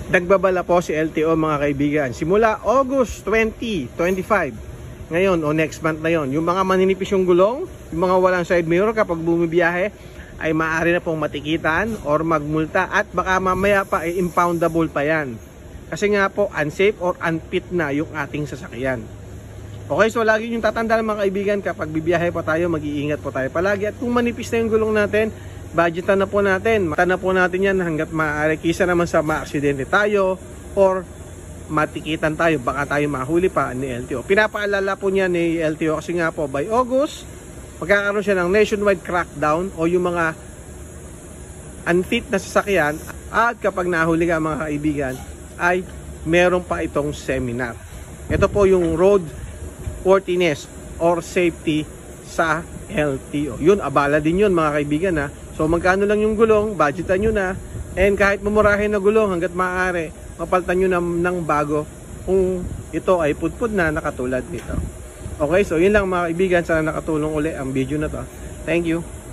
Nagbabala po si LTO mga kaibigan. Simula August 2025, ngayon o next month na yon, yung mga maninipis yung gulong, yung mga walang side mirror kapag bumibiyahe, ay maaari na pong matikitan or magmulta at baka mamaya pa ay impoundable pa yan. Kasi nga po unsafe or unfit na yung ating sasakyan. Okay, so lagi yung tatandaan mga kaibigan, kapag bibiyahe po tayo, mag-iingat po tayo palagi. At kung manipis na yung gulong natin, budgetan na po natin. Mata na po natin yan hanggat maaari. Kisa naman sa ma-aksidente tayo or matikitan tayo, baka tayo mahuli pa ni LTO. Pinapaalala po niya ni LTO kasi nga po by August, magkakaroon siya ng nationwide crackdown o yung mga unfit na sasakyan. At kapag nahuli ka mga kaibigan, ay meron pa itong seminar. Ito po yung road worthiness or safety sa LTO. Yun, abala din yun mga kaibigan ha. So magkano lang yung gulong, budgetan nyo na. And kahit mamurahin na gulong hanggat maaari, mapalitan nyo ng bago kung ito ay pudpud na nakatulad nito. Okay, so yun lang mga kaibigan. Sana nakatulong uli ang video na to. Thank you.